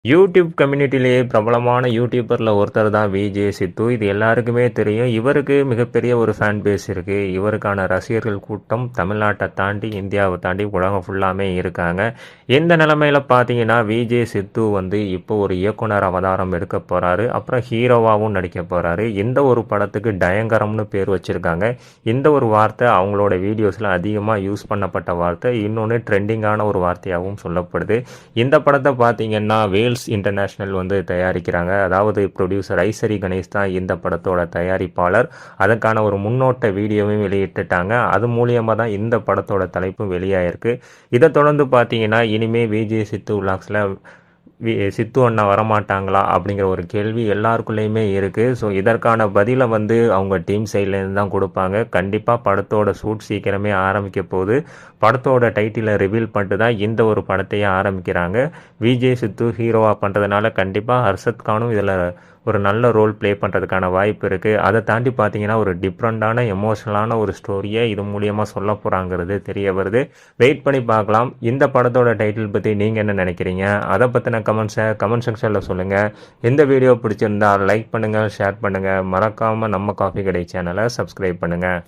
YouTube கம்யூனிட்டிலேயே பிரபலமான யூடியூபரில் ஒருத்தர் தான் விஜே சித்து. இது எல்லாருக்குமே தெரியும். இவருக்கு மிகப்பெரிய ஒரு ஃபேன் பேஸ் இருக்குது. இவருக்கான ரசிகர்கள் கூட்டம் தமிழ்நாட்டை தாண்டி இந்தியாவை தாண்டி உலகம் ஃபுல்லாமே இருக்காங்க. இந்த நிலமையில் பார்த்தீங்கன்னா விஜே சித்து இப்போ ஒரு இயக்குனர் அவதாரம் எடுக்க போகிறாரு. அப்புறம் ஹீரோவாகவும் நடிக்க போகிறாரு. இந்த ஒரு படத்துக்கு டயங்கரம்னு பேர் வச்சுருக்காங்க. இந்த ஒரு வார்த்தை அவங்களோட வீடியோஸில் அதிகமாக யூஸ் பண்ணப்பட்ட வார்த்தை. இன்னொன்று ட்ரெண்டிங்கான ஒரு வார்த்தையாகவும் சொல்லப்படுது. இந்த படத்தை பார்த்தீங்கன்னா இன்டர்நேஷ்னல் தயாரிக்கிறாங்க. அதாவது ப்ரொடியூசர் ஐசரி கணேஷ் தான் இந்த படத்தோட தயாரிப்பாளர். அதற்கான ஒரு முன்னோட்ட வீடியோவையும் வெளியிட்டுட்டாங்க. அது மூலியமாக தான் இந்த படத்தோட தலைப்பும் வெளியாயிருக்கு. இதை தொடர்ந்து பார்த்தீங்கன்னா இனிமே விஜே சித்து விலாக்ஸில் சித்து அண்ணா வரமாட்டாங்களா அப்படிங்கிற ஒரு கேள்வி எல்லாருக்குள்ளேயுமே இருக்குது. ஸோ இதற்கான பதிலை அவங்க டீம் சைட்லேருந்து தான் கொடுப்பாங்க. கண்டிப்பாக படத்தோட ஷூட் சீக்கிரமே ஆரம்பிக்க போகுது. படத்தோட டைட்டிலை ரிவீல் பண்ணிட்டு தான் இந்த ஒரு படத்தையே ஆரம்பிக்கிறாங்க. விஜய் சித்து ஹீரோவாக பண்ணுறதுனால கண்டிப்பாக ஹர்ஷத் கானும் இதில் ஒரு நல்ல ரோல் ப்ளே பண்ணுறதுக்கான வாய்ப்பு இருக்குது. அதை தாண்டி பார்த்தீங்கன்னா ஒரு டிஃப்ரெண்ட்டான எமோஷனலான ஒரு ஸ்டோரியை இது மூலியமாக சொல்ல போகிறாங்கிறது தெரிய வருது. வெயிட் பண்ணி பார்க்கலாம். இந்த படத்தோட டைட்டில் பற்றி நீங்கள் என்ன நினைக்கிறீங்க? அதை பற்றின கமெண்ட் செக்ஷனில் சொல்லுங்கள். இந்த வீடியோ பிடிச்சிருந்தால் லைக் பண்ணுங்கள், ஷேர் பண்ணுங்கள். மறக்காமல் நம்ம காஃபி கடை சேனலை சப்ஸ்கிரைப் பண்ணுங்கள்.